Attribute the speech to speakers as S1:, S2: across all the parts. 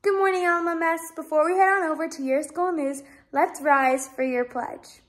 S1: Good morning, LMMS. Before we head on over to your school news, let's rise for your pledge.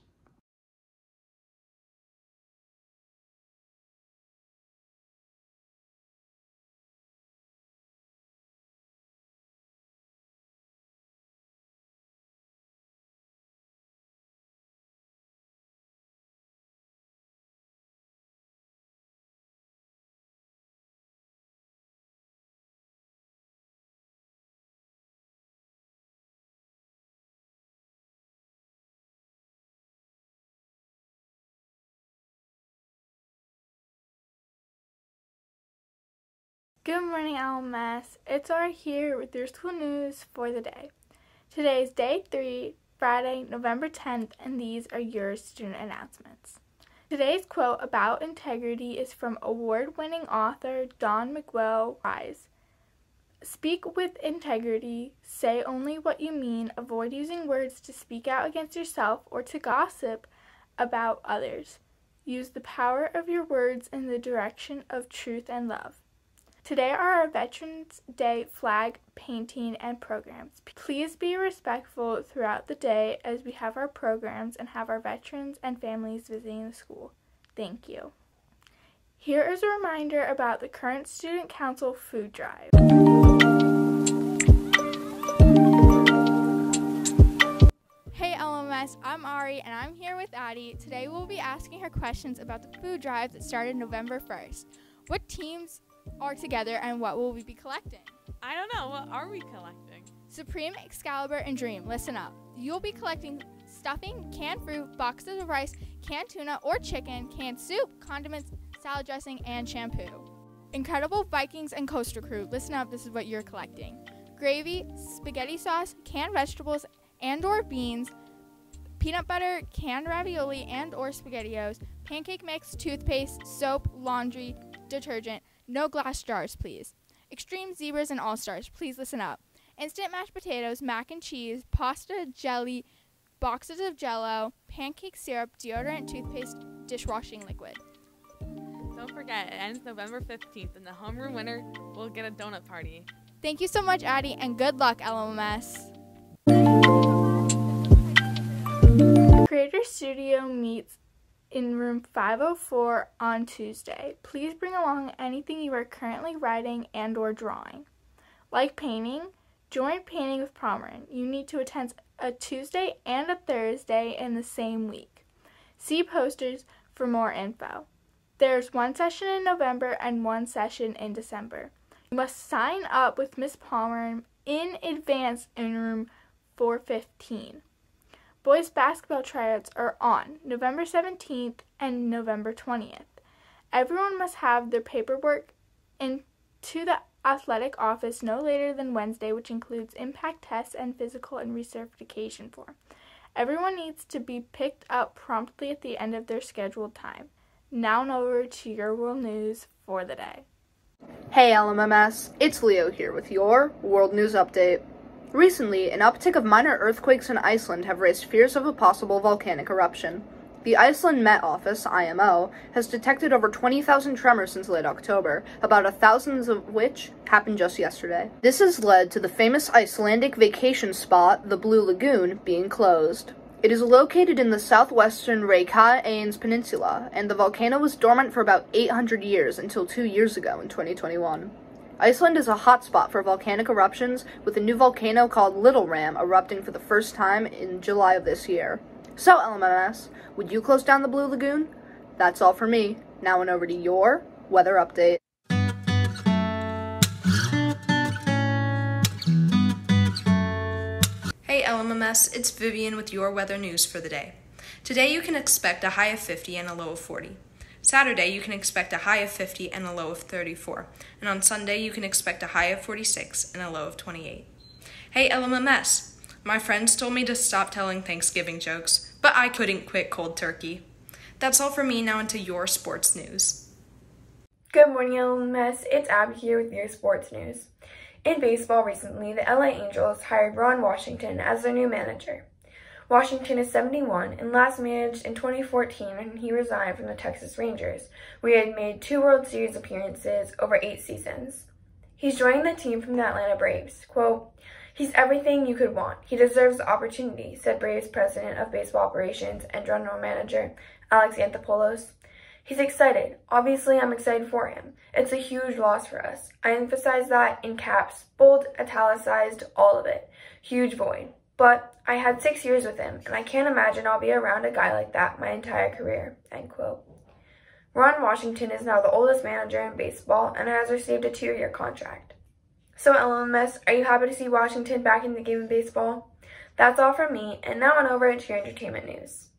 S1: Good morning, LMS. It's Ara here with your school news for the day. Today is day 3, Friday, November 10th, and these are your student announcements. Today's quote about integrity is from award-winning author Don McGill Wise. Speak with integrity, say only what you mean, avoid using words to speak out against yourself or to gossip about others. Use the power of your words in the direction of truth and love. Today are our Veterans Day flag painting and programs. Please be respectful throughout the day as we have our programs and have our veterans and families visiting the school. Thank you. Here is a reminder about the current Student Council food drive. Hey LMS, I'm Ari and I'm here with Addie. Today we'll be asking her questions about the food drive that started November 1st. What teams are together and what will we be collecting?
S2: I don't know. What are we collecting?
S1: Supreme, Excalibur, and Dream. Listen up. You'll be collecting stuffing, canned fruit, boxes of rice, canned tuna or chicken, canned soup, condiments, salad dressing, and shampoo. Incredible Vikings and Coaster Crew. Listen up. This is what you're collecting. Gravy, spaghetti sauce, canned vegetables and or beans, peanut butter, canned ravioli and or SpaghettiOs, pancake mix, toothpaste, soap, laundry, detergent. No glass jars, please. Extreme Zebras and All-Stars, please listen up. Instant mashed potatoes, mac and cheese, pasta, jelly, boxes of Jell-O, pancake syrup, deodorant, toothpaste, dishwashing liquid.
S2: Don't forget, it ends November 15th, and the homeroom winner will get a donut party.
S1: Thank you so much, Addie, and good luck, LMS. Creator Studio meets in room 504 on Tuesday. Please bring along anything you are currently writing and or drawing. Like painting, join Painting with Promerin. You need to attend a Tuesday and a Thursday in the same week. See posters for more info. There's one session in November and one session in December. You must sign up with Miss Palmer in advance in room 415. Boys basketball tryouts are on November 17th and November 20th. Everyone must have their paperwork into the athletic office no later than Wednesday, which includes impact tests and physical and recertification form. Everyone needs to be picked up promptly at the end of their scheduled time. Now on over to your world news for the day.
S3: Hey LMMS, it's Leo here with your world news update. Recently, an uptick of minor earthquakes in Iceland have raised fears of a possible volcanic eruption. The Iceland Met Office, IMO, has detected over 20,000 tremors since late October, about 1,000 of which happened just yesterday. This has led to the famous Icelandic vacation spot, the Blue Lagoon, being closed. It is located in the southwestern Reykjanes Peninsula, and the volcano was dormant for about 800 years until 2 years ago in 2021. Iceland is a hotspot for volcanic eruptions, with a new volcano called Little Ram erupting for the first time in July of this year. So, LMMS, would you close down the Blue Lagoon? That's all for me. Now on over to your weather update.
S4: Hey LMMS, it's Vivian with your weather news for the day. Today you can expect a high of 50 and a low of 40. Saturday, you can expect a high of 50 and a low of 34. And on Sunday, you can expect a high of 46 and a low of 28. Hey LMMS, my friends told me to stop telling Thanksgiving jokes, but I couldn't quit cold turkey. That's all for me. Now into your sports news.
S5: Good morning LMS, it's Abby here with your sports news. In baseball recently, the LA Angels hired Ron Washington as their new manager. Washington is 71 and last managed in 2014 when he resigned from the Texas Rangers, where he had made 2 World Series appearances over 8 seasons. He's joining the team from the Atlanta Braves. Quote, He's everything you could want. He deserves the opportunity, said Braves President of Baseball Operations and General Manager Alex Anthopoulos. He's excited. Obviously, I'm excited for him. It's a huge loss for us. I emphasize that in caps, bold, italicized, all of it. Huge void. But I had 6 years with him, and I can't imagine I'll be around a guy like that my entire career, end quote. Ron Washington is now the oldest manager in baseball and has received a 2-year contract. So LMS, are you happy to see Washington back in the game of baseball? That's all from me, and now on over to your entertainment news.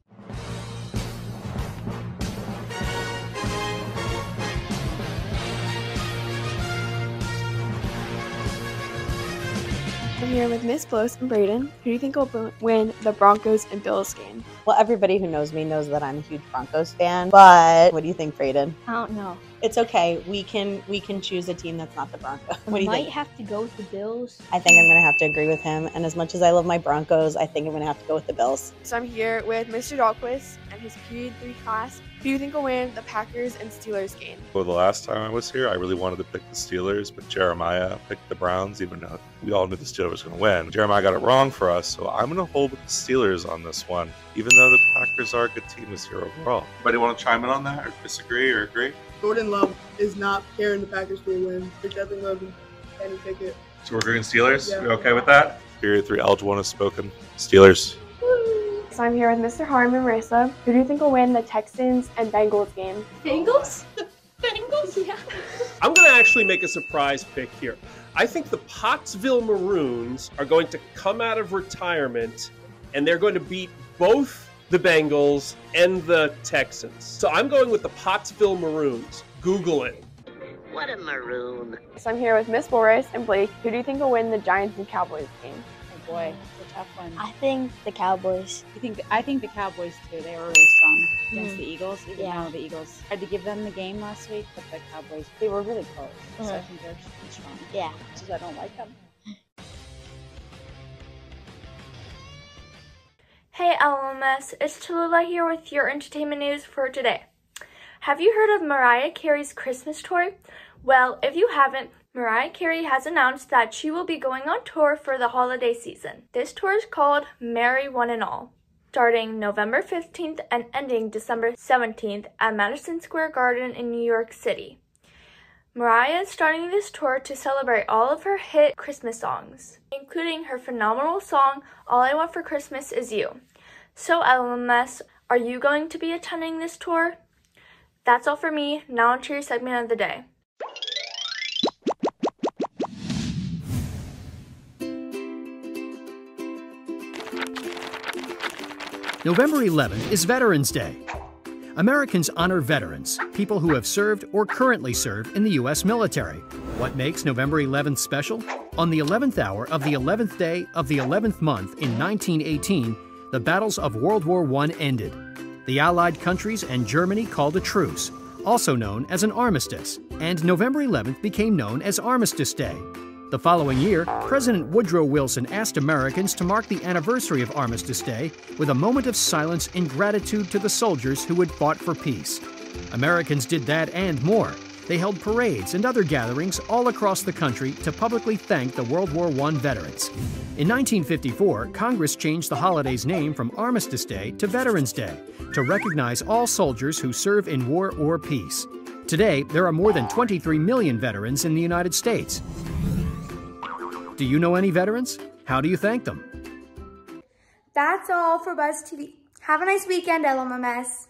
S6: I'm here with Miss Blows and Brayden. Who do you think will win the Broncos and Bills game?
S7: Well, everybody who knows me knows that I'm a huge Broncos fan, but what do you think, Brayden?
S8: I don't know.
S7: It's okay. We can choose a team that's not the Broncos. What do you think?
S8: Might have to go with the Bills.
S7: I think I'm going to have to agree with him, and as much as I love my Broncos, I think I'm going to have to go with the Bills.
S6: So I'm here with Mr. Dahlquist and his Period 3 class. Who do you think will win the Packers and Steelers game?
S9: Well, the last time I was here, I really wanted to pick the Steelers, but Jeremiah picked the Browns, even though we all knew the Steelers was going to win. Jeremiah got it wrong for us, so I'm going to hold with the Steelers on this one, even though the Packers are a good team this year overall. Anybody want to chime in on that, or disagree, or agree?
S10: Jordan Love is not carrying the Packers to a win. They're definitely going to be any ticket.
S9: So we're agreeing Steelers?
S10: Yeah.
S9: We okay with that? Period 3 eligible has spoken. Steelers.
S6: So I'm here with Mr. Harm and Marissa. Who do you think will win the Texans and Bengals game?
S8: Bengals? The Bengals? Yeah.
S11: I'm going to actually make a surprise pick here. I think the Pottsville Maroons are going to come out of retirement and they're going to beat both the Bengals and the Texans. So I'm going with the Pottsville Maroons. Google it.
S12: What a maroon.
S6: So I'm here with Miss Boris and Blake. Who do you think will win the Giants and Cowboys game?
S13: Oh boy, it's a tough one.
S8: I think the Cowboys.
S13: I think the Cowboys too. They were really strong against the Eagles, even though the Eagles tried to give them the game last week, but the Cowboys, they were really close. So I think they're strong.
S8: Yeah.
S13: Because I don't like them.
S1: Hey LMS, it's Tallulah here with your entertainment news for today. Have you heard of Mariah Carey's Christmas tour? Well, if you haven't, Mariah Carey has announced that she will be going on tour for the holiday season. This tour is called Merry One and All, starting November 15th and ending December 17th at Madison Square Garden in New York City. Mariah is starting this tour to celebrate all of her hit Christmas songs, including her phenomenal song, All I Want for Christmas Is You. So LMS, are you going to be attending this tour? That's all for me. Now on to your segment of the day.
S14: November 11th is Veterans Day. Americans honor veterans, people who have served or currently serve in the U.S. military. What makes November 11th special? On the 11th hour of the 11th day of the 11th month in 1918, the battles of World War I ended. The Allied countries and Germany called a truce, also known as an armistice, and November 11th became known as Armistice Day. The following year, President Woodrow Wilson asked Americans to mark the anniversary of Armistice Day with a moment of silence in gratitude to the soldiers who had fought for peace. Americans did that and more. They held parades and other gatherings all across the country to publicly thank the World War I veterans. In 1954, Congress changed the holiday's name from Armistice Day to Veterans Day to recognize all soldiers who serve in war or peace. Today, there are more than 23 million veterans in the United States. Do you know any veterans? How do you thank them?
S15: That's all for BuzzTV. Have a nice weekend, LMMS.